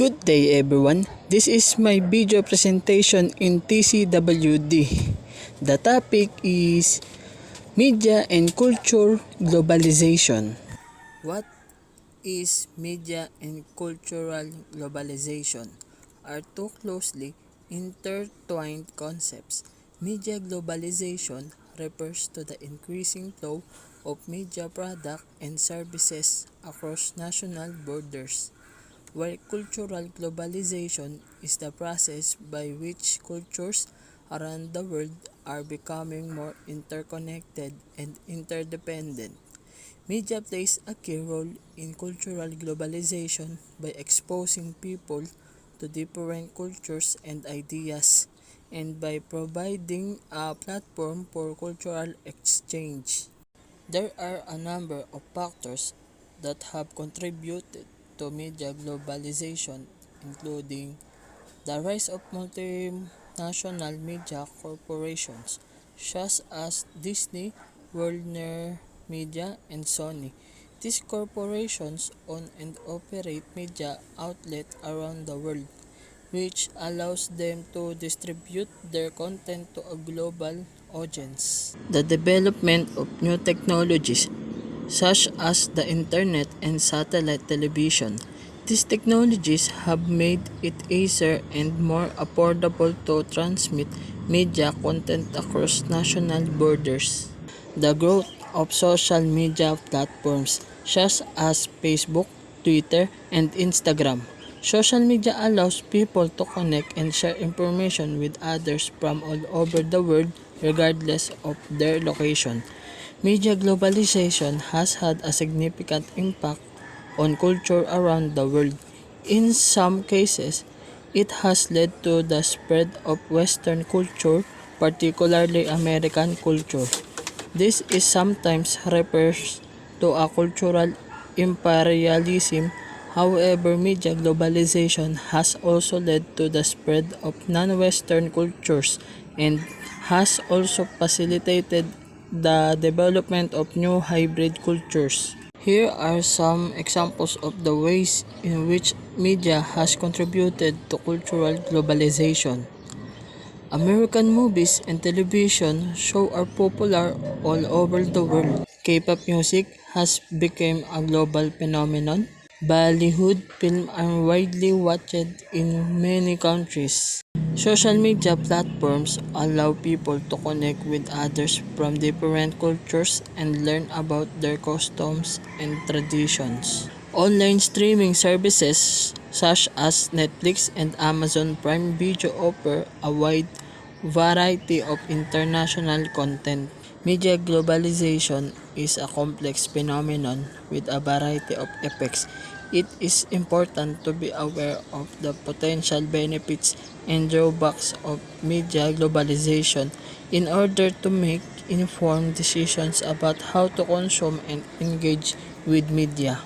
Good day everyone. This is my video presentation in TCWD. The topic is Media and Culture Globalization. What is media and cultural globalization? Are two closely intertwined concepts. Media globalization refers to the increasing flow of media products and services across national borders, while cultural globalization is the process by which cultures around the world are becoming more interconnected and interdependent. Media plays a key role in cultural globalization by exposing people to different cultures and ideas, and by providing a platform for cultural exchange. There are a number of factors that have contributed to media globalization, including the rise of multinational media corporations such as Disney, Warner Media, and Sony. These corporations own and operate media outlets around the world, which allows them to distribute their content to a global audience. The development of new technologies such as the internet and satellite television. These technologies have made it easier and more affordable to transmit media content across national borders. The growth of social media platforms such as Facebook, Twitter, and Instagram. Social media allows people to connect and share information with others from all over the world regardless of their location. Media globalization has had a significant impact on culture around the world. In some cases, it has led to the spread of Western culture, particularly American culture. This is sometimes refers to a cultural imperialism. However, media globalization has also led to the spread of non-Western cultures and has also facilitated the development of new hybrid cultures. Here are some examples of the ways in which media has contributed to cultural globalization. American movies and television shows are popular all over the world. K-pop music has become a global phenomenon. Bollywood films are widely watched in many countries. Social media platforms allow people to connect with others from different cultures and learn about their customs and traditions. Online streaming services such as Netflix and Amazon Prime Video offer a wide variety of international content. Media globalization is a complex phenomenon with a variety of effects. It is important to be aware of the potential benefits and drawbacks of media globalization in order to make informed decisions about how to consume and engage with media.